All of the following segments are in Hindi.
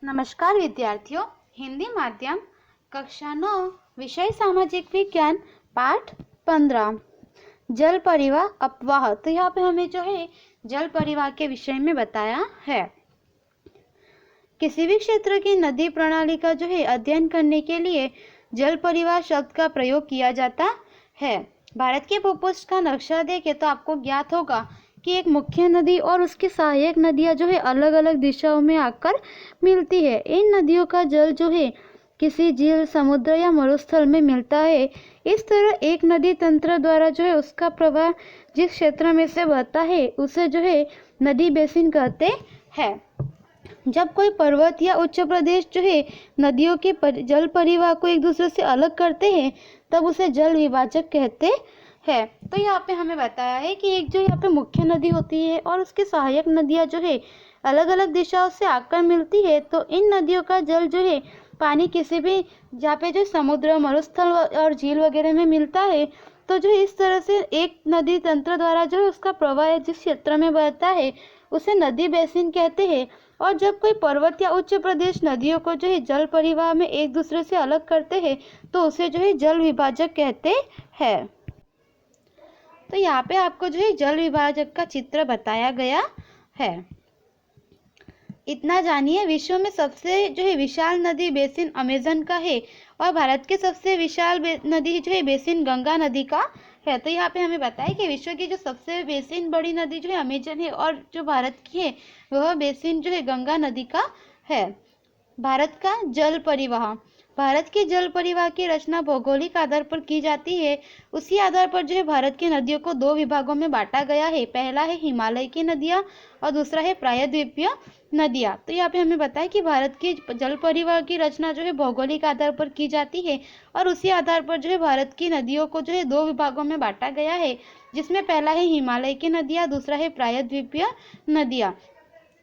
नमस्कार विद्यार्थियों, हिंदी माध्यम कक्षा 9 विषय सामाजिक विज्ञान पाठ 15 जल परिवाह अपवाह। तो यहाँ पे हमें जो है जल परिवाह के विषय में बताया है। किसी भी क्षेत्र की नदी प्रणाली का जो है अध्ययन करने के लिए जल परिवाह शब्द का प्रयोग किया जाता है। भारत के भूपृष्ठ का नक्शा देखें तो आपको ज्ञात होगा कि एक मुख्य नदी और उसकी सहायक नदियां जो है अलग अलग दिशाओं में आकर मिलती है। इन नदियों का जल जो है किसी झील, समुद्र या मरुस्थल में मिलता है। इस तरह एक नदी तंत्र द्वारा जो है उसका प्रवाह जिस क्षेत्र में से बहता है उसे जो है नदी बेसिन कहते हैं। जब कोई पर्वत या उच्च प्रदेश जो है नदियों के जल परिवाह को एक दूसरे से अलग करते हैं तब उसे जल विभाजक कहते है। तो यहाँ पे हमें बताया है कि एक जो यहाँ पे मुख्य नदी होती है और उसकी सहायक नदियाँ जो है अलग अलग दिशाओं से आकर मिलती है। तो इन नदियों का जल जो है पानी किसी भी जहाँ पे जो समुद्र, मरुस्थल और झील वगैरह में मिलता है तो जो इस तरह से एक नदी तंत्र द्वारा जो है उसका प्रवाह जिस क्षेत्र में बहता है उसे नदी बेसिन कहते हैं। और जब कोई पर्वत या उच्च प्रदेश नदियों को जो है जल परिवाह में एक दूसरे से अलग करते हैं तो उसे जो है जल विभाजक कहते हैं। तो यहाँ पे आपको जो है जल विभाजक का चित्र बताया गया है। इतना जानिए, विश्व में सबसे जो है विशाल नदी बेसिन अमेजन का है और भारत के सबसे विशाल नदी जो है बेसिन गंगा नदी का है। तो यहाँ पे हमें बताया कि विश्व की जो सबसे बेसिन बड़ी नदी जो है अमेजन है और जो भारत की है वह बेसिन जो है गंगा नदी का है। भारत का जल परिवाह। भारत के जल परिवाह की रचना भौगोलिक आधार पर की जाती है। उसी आधार पर जो है भारत की नदियों को दो विभागों में बांटा गया है। पहला है हिमालय की नदियाँ और दूसरा है प्रायद्वीपीय नदियाँ। तो यहाँ पे हमें बताया कि भारत की जल परिवाह की रचना जो है भौगोलिक आधार पर की जाती है और उसी आधार पर जो है भारत की नदियों को जो है दो विभागों में बांटा गया है, जिसमें पहला है हिमालय की नदियाँ, दूसरा है प्रायद्वीपीय नदियाँ।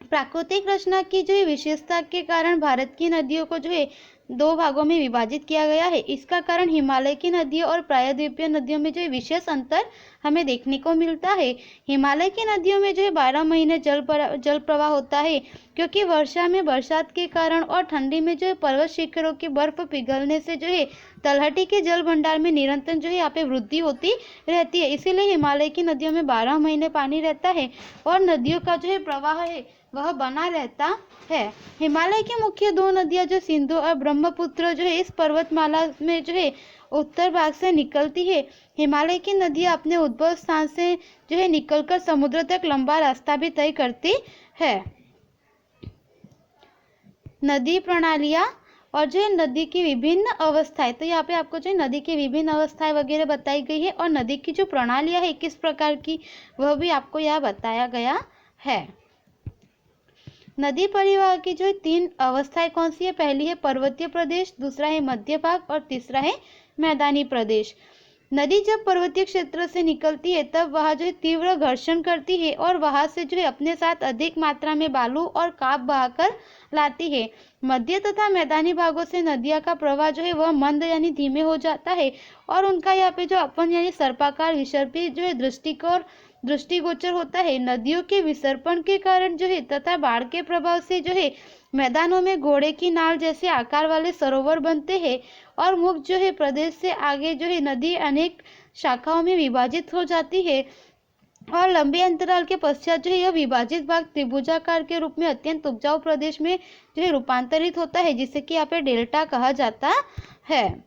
प्राकृतिक रचना की जो है विशेषता के कारण भारत की नदियों को जो है दो भागों में विभाजित किया गया है। इसका कारण हिमालय की नदियों और प्रायद्वीपीय नदियों में जो है विशेष अंतर हमें देखने को मिलता है। हिमालय की नदियों में जो है 12 महीने जल प्रवाह होता है, क्योंकि वर्षा में बरसात के कारण और ठंडी में जो है पर्वत शिखरों की बर्फ पिघलने से जो है तलहटी के जल भंडार में निरंतर जो है यहाँ पे वृद्धि होती रहती है। इसीलिए हिमालय की नदियों में 12 महीने पानी रहता है और नदियों का जो है प्रवाह है वह बना रहता है। हिमालय की मुख्य दो नदियां जो सिंधु और ब्रह्मपुत्र जो है इस पर्वतमाला में जो है उत्तर भाग से निकलती है। हिमालय की नदियां अपने उद्भव स्थान से जो है निकलकर समुद्र तक लंबा रास्ता भी तय करती है। नदी प्रणालियां और जो है नदी की विभिन्न अवस्थाएं। तो यहाँ पे आपको जो है नदी की विभिन्न अवस्थाएं वगैरह बताई गई है और नदी की जो प्रणालियां है किस प्रकार की वह भी आपको यहाँ बताया गया है। नदी परिवाह की जो 3 अवस्थाएं कौन सी है? पहली है पर्वतीय प्रदेश, दूसरा है मध्य भाग और तीसरा है मैदानी प्रदेश। नदी जब पर्वतीय क्षेत्र से निकलती है तब वह जो है तीव्र घर्षण करती है और वहां से जो है अपने साथ अधिक मात्रा में बालू और काप बहाकर लाती है। मध्य तथा मैदानी भागों से नदियों का प्रवाह जो है वह मंद यानी धीमे हो जाता है और उनका यहाँ पे जो अपन यानी सर्पाकार विसर्पी जो है दृष्टिगोचर होता है। नदियों के विसर्पण के कारण जो है तथा बाढ़ के प्रभाव से जो है मैदानों में घोड़े की नाल जैसे आकार वाले सरोवर बनते हैं और मुख्य जो है प्रदेश से आगे जो है नदी अनेक शाखाओं में विभाजित हो जाती है और लंबे अंतराल के पश्चात जो है यह विभाजित भाग त्रिभुजाकार के रूप में अत्यंत उपजाऊ प्रदेश में जो है रूपांतरित होता है, जिसे कि यहाँ पे डेल्टा कहा जाता है।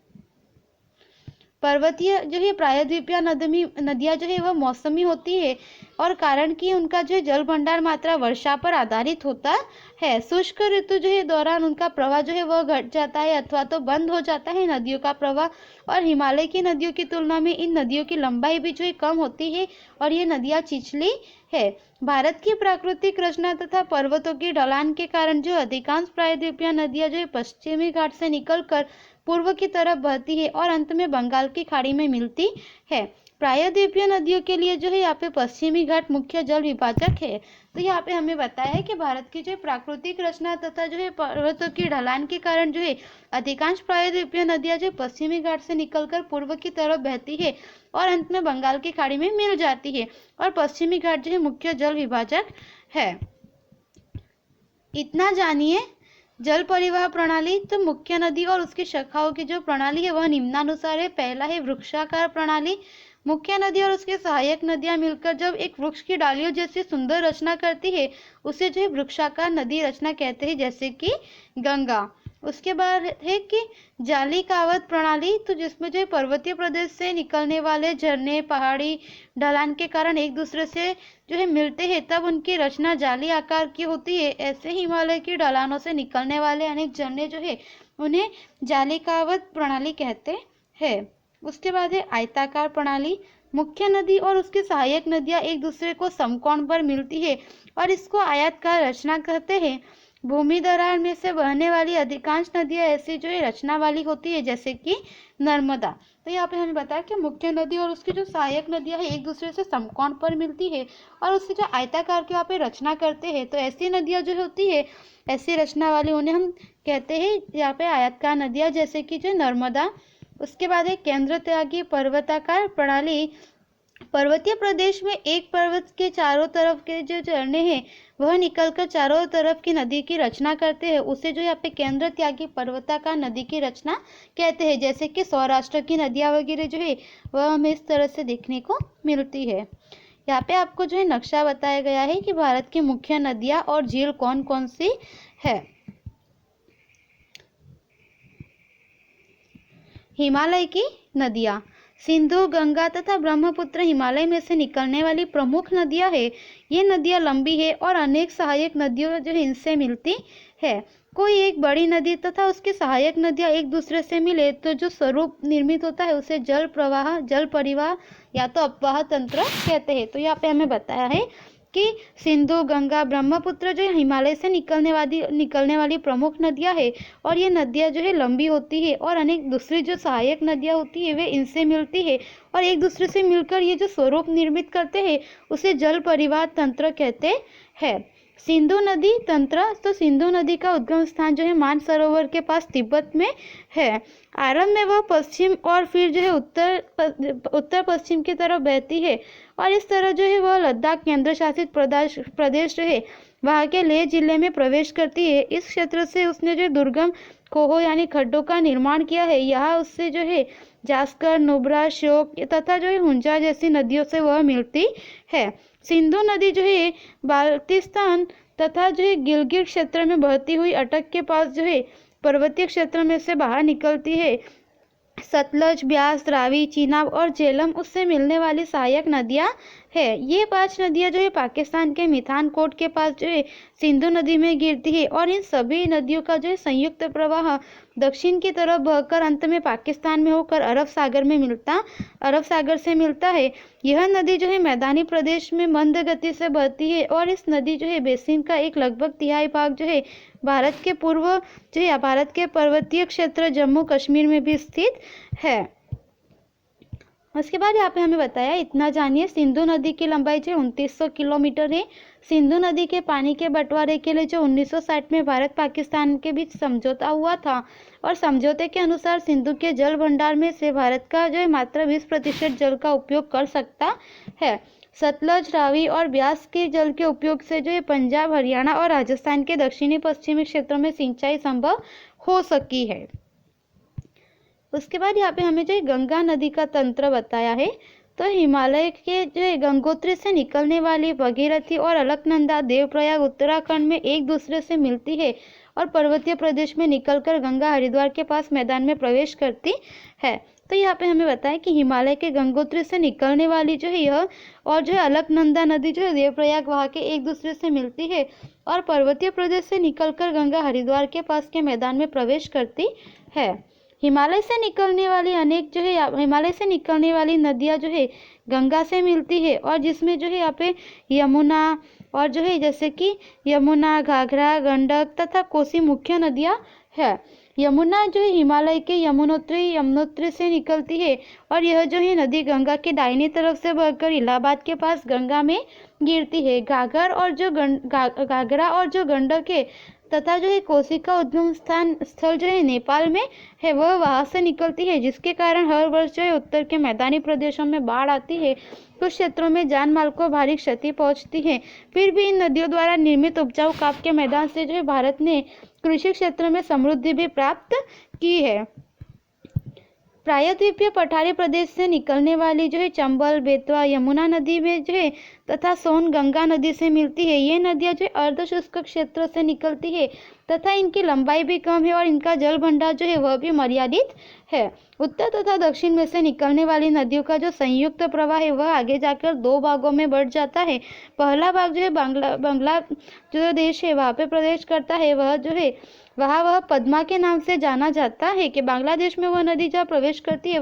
पर्वतीय जो है प्रायद्वीपीय नदियां जो है वह मौसमी होती है और कारण कि उनका जो है जल भंडार मात्रा वर्षा पर आधारित होता है। शुष्क ऋतु जो है दौरान उनका प्रवाह जो है वह घट जाता है अथवा तो बंद हो जाता है नदियों का प्रवाह। और हिमालय की नदियों की तुलना में इन नदियों की लंबाई भी जो है कम होती है और ये नदियां छिछली है। भारत की प्राकृतिक रचना तथा पर्वतों की ढलान के कारण जो अधिकांश प्रायद्वीपीय नदियां जो है पश्चिमी घाट से निकलकर पूर्व की तरफ बहती है और अंत में बंगाल की खाड़ी में मिलती है। प्रायद्वीपीय नदियों के लिए जो है यहाँ पे पश्चिमी घाट मुख्य जल विभाजक है। तो यहाँ पे हमें बताया है कि भारत की जो प्राकृतिक रचना तथा जो है पर्वतों की ढलान के कारण जो है अधिकांश प्रायद्वीपीय नदियां जो पश्चिमी घाट से निकलकर पूर्व की तरफ बहती है और अंत में बंगाल की खाड़ी में मिल जाती है और पश्चिमी घाट जो है मुख्य जल विभाजक है। इतना जानिए, जल परिवहन प्रणाली, तो मुख्य नदी और उसकी शाखाओं की जो प्रणाली है वह निम्नानुसार है। पहला है वृक्षाकार प्रणाली। मुख्य नदी और उसके सहायक नदियां मिलकर जब एक वृक्ष की डालियों जैसी सुंदर रचना करती है उसे जो है वृक्षाकार नदी रचना कहते हैं, जैसे कि गंगा। उसके बाद है कि जालिकावत प्रणाली, तो जिसमें जो है पर्वतीय प्रदेश से निकलने वाले झरने पहाड़ी ढलान के कारण एक दूसरे से जो है मिलते हैं, तब उनकी रचना जाली आकार की होती है। ऐसे हिमालय की ढलानों से निकलने वाले अनेक झरने जो है उन्हें जालिकावत प्रणाली कहते हैं। उसके बाद है आयताकार प्रणाली। मुख्य नदी और उसकी सहायक नदियां एक दूसरे को समकोण पर मिलती है और इसको आयताकार रचना कहते हैं। भूमि दरार में से बहने वाली अधिकांश नदियां ऐसी जो है रचना वाली होती है, जैसे कि नर्मदा। तो यहाँ पे हमें बताया कि मुख्य नदी और उसकी जो सहायक नदियां है एक दूसरे से समकोण पर मिलती है और उससे जो आयताकार की यहाँ पे रचना करते हैं, तो ऐसी नदियां जो होती है ऐसी रचना वाली उन्हें हम कहते हैं यहाँ पे आयताकार नदियां, जैसे कि जो नर्मदा। उसके बाद है केंद्र त्यागी पर्वताकार प्रणाली। पर्वतीय प्रदेश में एक पर्वत के चारों तरफ के जो झरने हैं वह निकलकर चारों तरफ की नदी की रचना करते हैं, उसे जो यहाँ पे केंद्र त्यागी पर्वताकार नदी की रचना कहते हैं। जैसे कि सौराष्ट्र की नदियां वगैरह जो है वह हमें इस तरह से देखने को मिलती है। यहाँ पे आपको जो है नक्शा बताया गया है कि भारत की मुख्य नदियां और झील कौन कौन सी है। हिमालय की नदियां, सिंधु गंगा तथा ब्रह्मपुत्र हिमालय में से निकलने वाली प्रमुख नदियां है। ये नदियां लंबी है और अनेक सहायक नदियों जो है इनसे मिलती है। कोई एक बड़ी नदी तथा उसकी सहायक नदियां एक दूसरे से मिले तो जो स्वरूप निर्मित होता है उसे जल प्रवाह, जल परिवाह या तो अपवाह तंत्र कहते हैं। तो यहाँ पे हमें बताया है कि सिंधु गंगा ब्रह्मपुत्र जो है हिमालय से निकलने वाली प्रमुख नदियां है और ये नदियां जो है लंबी होती है और अनेक दूसरी जो सहायक नदियां होती है वे इनसे मिलती है और एक दूसरे से मिलकर ये जो स्वरूप निर्मित करते हैं उसे जल परिवाह तंत्र कहते हैं। सिंधु नदी तंत्र, तो सिंधु नदी का उद्गम स्थान जो है मानसरोवर के पास तिब्बत में है। आरंभ में वह पश्चिम और फिर जो है उत्तर पश्चिम की तरफ बहती है और इस तरह जो है वह लद्दाख केंद्र शासित प्रदेश जो है वहाँ के लेह जिले में प्रवेश करती है। इस क्षेत्र से उसने जो दुर्गम खोहों यानी खड्डों का निर्माण किया है। यहाँ उससे जो है जास्कर, नुब्रा, श्योक तथा जो है हुंजा जैसी नदियों से वह मिलती है। सिंधु नदी जो है बाल्टिस्तान तथा जो है गिलगित क्षेत्र में बहती हुई अटक के पास जो है पर्वतीय क्षेत्र में से बाहर निकलती है। सतलज, ब्यास, रावी, चीनाब और झेलम उससे मिलने वाली सहायक नदियां है। ये 5 नदियां जो है पाकिस्तान के मिठानकोट के पास जो है सिंधु नदी में गिरती है और इन सभी नदियों का जो है संयुक्त प्रवाह दक्षिण की तरफ बहकर अंत में पाकिस्तान में होकर अरब सागर से मिलता है। यह नदी जो है मैदानी प्रदेश में मंद गति से बहती है और इस नदी जो है बेसिन का एक लगभग तिहाई भाग जो है भारत के पर्वतीय क्षेत्र जम्मू कश्मीर में भी स्थित है। उसके बाद यहाँ पे हमें बताया, इतना जानिए, सिंधु नदी की लंबाई जो 2900 किलोमीटर है। सिंधु नदी के पानी के बंटवारे के लिए जो 1960 में भारत पाकिस्तान के बीच समझौता हुआ था और समझौते के अनुसार सिंधु के जल भंडार में से भारत का जो है मात्र 20% जल का उपयोग कर सकता है। सतलज, रावी और ब्यास के जल के उपयोग से जो है पंजाब, हरियाणा और राजस्थान के दक्षिणी पश्चिमी क्षेत्रों में सिंचाई संभव हो सकी है। उसके बाद यहाँ पे हमें जो है गंगा नदी का तंत्र बताया है। तो हिमालय के जो है गंगोत्री से निकलने वाली भगीरथी और अलकनंदा देवप्रयाग उत्तराखंड में एक दूसरे से मिलती है और पर्वतीय प्रदेश में निकलकर गंगा हरिद्वार के पास मैदान में प्रवेश करती है। तो यहाँ पे हमें बताया कि हिमालय के गंगोत्री से निकलने वाली जो है यह और जो है अलकनंदा नदी जो है देवप्रयाग वहाँ के एक दूसरे से मिलती है और पर्वतीय प्रदेश से निकलकर गंगा हरिद्वार के पास के मैदान में प्रवेश करती है। हिमालय से निकलने वाली नदियाँ जो है गंगा से मिलती है और जिसमें जो है यहाँ पे यमुना और जो है जैसे कि यमुना, घाघरा, गंडक तथा कोसी मुख्य नदियाँ है। यमुना जो है हिमालय के यमुनोत्री से निकलती है और यह जो है नदी गंगा के दाहिनी तरफ से बहकर इलाहाबाद के पास गंगा में गिरती है। घाघरा और जो गंडक है तथा जो है कोसी का उद्गम स्थल जो है नेपाल में है, वह वहां से निकलती है, जिसके कारण हर वर्ष जो है उत्तर के मैदानी प्रदेशों में बाढ़ आती है। कुछ क्षेत्रों में जान माल को भारी क्षति पहुंचती है। फिर भी इन नदियों द्वारा निर्मित उपजाऊ काप के मैदान से जो है भारत ने कृषि क्षेत्र में समृद्धि भी प्राप्त की है। प्रायद्वीपीय पठारी प्रदेश से निकलने वाली जो है चंबल, बेतवा, यमुना नदी में जो है तथा सोन गंगा नदी से मिलती है। ये नदियां जो है अर्ध शुष्क क्षेत्रों से निकलती है तथा इनकी लंबाई भी कम है और इनका जल भंडार जो है वह भी मर्यादित है। उत्तर तथा दक्षिण में से निकलने वाली नदियों का जो संयुक्त प्रवाह है वह आगे जाकर दो भागों में बढ़ जाता है। पहला भाग जो है बांग्ला जो देश है वहाँ पे प्रवेश करता है, वह पद्मा के नाम से जाना जाता है कि बांग्लादेश में वह नदी जहाँ प्रवेश करती है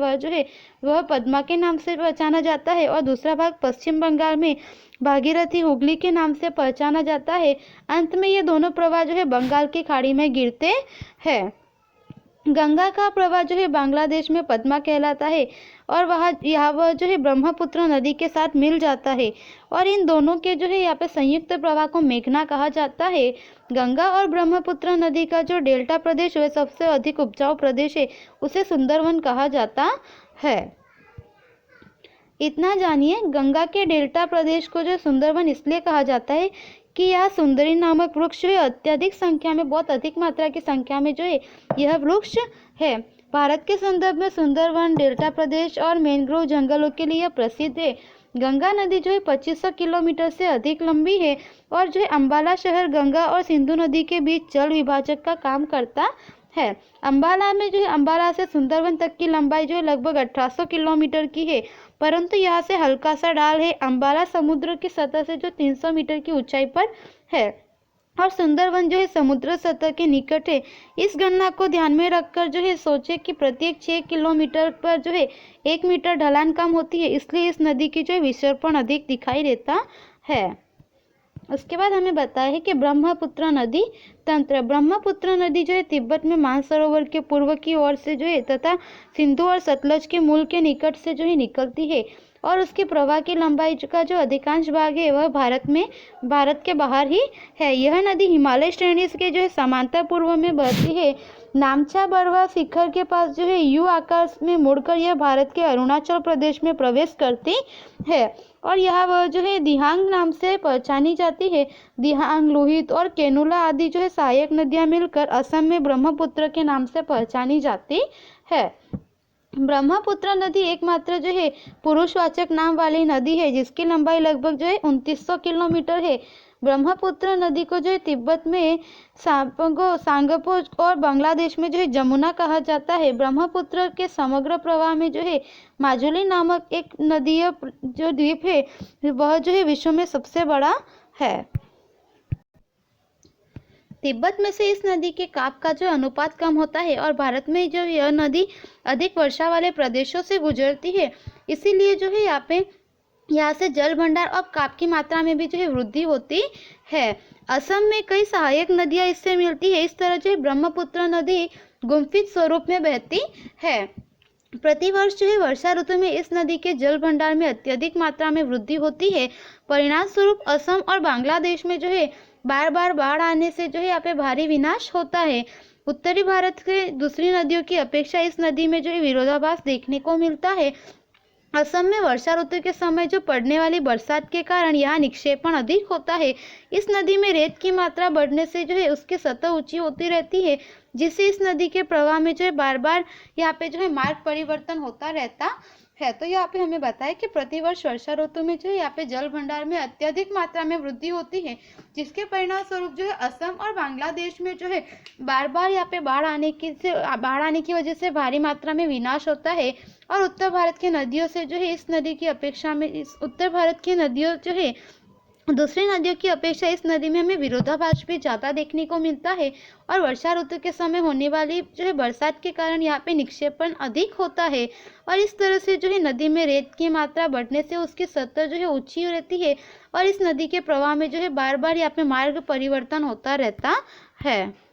वह पद्मा के नाम से पहचाना जाता है। और दूसरा भाग पश्चिम बंगाल में भागीरथी हुगली के नाम से पहचाना जाता है। अंत में ये दोनों प्रवाह जो है बंगाल की खाड़ी में गिरते हैं। गंगा का प्रवाह जो है बांग्लादेश में पद्मा कहलाता है और वह जो है ब्रह्मपुत्र नदी के साथ मिल जाता है और इन दोनों के जो है यहाँ पे संयुक्त प्रवाह को मेघना कहा जाता है। गंगा और ब्रह्मपुत्र नदी का जो डेल्टा प्रदेश है सबसे अधिक उपजाऊ प्रदेश है, उसे सुंदरवन कहा जाता है। इतना जानिए, गंगा के डेल्टा प्रदेश को जो सुंदरवन इसलिए कहा जाता है कि यह सुंदरी नामक वृक्ष जो है अत्यधिक संख्या में, बहुत अधिक मात्रा की संख्या में जो है यह वृक्ष है। भारत के संदर्भ में सुंदरवन, डेल्टा प्रदेश और मैंग्रोव जंगलों के लिए प्रसिद्ध है। गंगा नदी जो है 2500 किलोमीटर से अधिक लंबी है और जो है अंबाला शहर गंगा और सिंधु नदी के बीच जल विभाजक का काम करता है। अंबाला में जो है अंबाला से सुंदरवन तक की लंबाई जो है लगभग 1800 किलोमीटर की है, परंतु यहाँ से हल्का सा ढाल है। अंबाला समुद्र की सतह से जो 300 मीटर की ऊंचाई पर है और सुंदरवन जो है समुद्र सतह के निकट है। इस गणना को ध्यान में रखकर जो है सोचे कि प्रत्येक 6 किलोमीटर पर जो है 1 मीटर ढलान कम होती है, इसलिए इस नदी की जो है विसर्पण अधिक दिखाई देता है। उसके बाद हमें बताया है कि ब्रह्मपुत्र नदी तंत्र। ब्रह्मपुत्र नदी जो है तिब्बत में मानसरोवर के पूर्व की ओर से जो है तथा सिंधु और सतलज के मूल के निकट से जो है निकलती है और उसके प्रवाह की लंबाई का जो अधिकांश भाग है वह भारत के बाहर ही है। यह नदी हिमालय श्रेणी के जो है समांतर पूर्व में बहती है। नामचा बरवा शिखर के पास जो है यू आकार में मुड़कर यह भारत के अरुणाचल प्रदेश में प्रवेश करती है और यह वह जो है दिहांग नाम से पहचानी जाती है। दिहांग, लोहित और केनुला आदि जो है सहायक नदियां मिलकर असम में ब्रह्मपुत्र के नाम से पहचानी जाती है। ब्रह्मपुत्र नदी एकमात्र जो है पुरुषवाचक नाम वाली नदी है जिसकी लंबाई लगभग जो है 2900 किलोमीटर है। ब्रह्मपुत्र नदी को जो है तिब्बत में सांगपो और बांग्लादेश में जो है जमुना कहा जाता है। ब्रह्मपुत्र के समग्र प्रवाह में जो है माजुली नामक एक नदीय जो द्वीप है वह जो है विश्व में सबसे बड़ा है। तिब्बत में से इस नदी के काप का जो अनुपात कम होता है और भारत में जो यह नदी अधिक वर्षा वाले प्रदेशों से गुजरती है, इसीलिए जो है यहाँ से जल भंडार और काप की मात्रा में भी जो है वृद्धि होती है। असम में कई सहायक नदियां इससे मिलती है। इस तरह जो है ब्रह्मपुत्र नदी गुम्फित स्वरूप में बहती है। प्रतिवर्ष जो है वर्षा ऋतु में इस नदी के जल भंडार में अत्यधिक मात्रा में वृद्धि होती है। परिणाम स्वरूप असम और बांग्लादेश में जो है बार बार बाढ़ आने से जो है यहाँ पे भारी विनाश होता है। उत्तरी भारत के दूसरी नदियों की अपेक्षा इस नदी में जो है विरोधाभास देखने को मिलता है। असम में वर्षा ऋतु के समय जो पड़ने वाली बरसात के कारण यहाँ निक्षेपण अधिक होता है। इस नदी में रेत की मात्रा बढ़ने से जो है उसकी सतह ऊंची होती रहती है, जिससे इस नदी के प्रवाह में जो है बार बार यहाँ पे जो है मार्ग परिवर्तन होता रहता है। तो यहाँ पे हमें बताया कि प्रतिवर्ष वर्षा ऋतु में जो है यहाँ पे जल भंडार में अत्यधिक मात्रा में वृद्धि होती है, जिसके परिणाम स्वरूप जो है असम और बांग्लादेश में जो है बार बार यहाँ पे बाढ़ आने की वजह से भारी मात्रा में विनाश होता है। और उत्तर भारत की नदियों से जो है इस नदी की अपेक्षा में उत्तर भारत की नदियों जो है दूसरी नदियों की अपेक्षा इस नदी में हमें विरोधाभास भी ज़्यादा देखने को मिलता है। और वर्षा ऋतु के समय होने वाली जो है बरसात के कारण यहाँ पे निक्षेपण अधिक होता है और इस तरह से जो है नदी में रेत की मात्रा बढ़ने से उसकी सतह जो है ऊंची रहती है और इस नदी के प्रवाह में जो है बार बार यहाँ पे मार्ग परिवर्तन होता रहता है।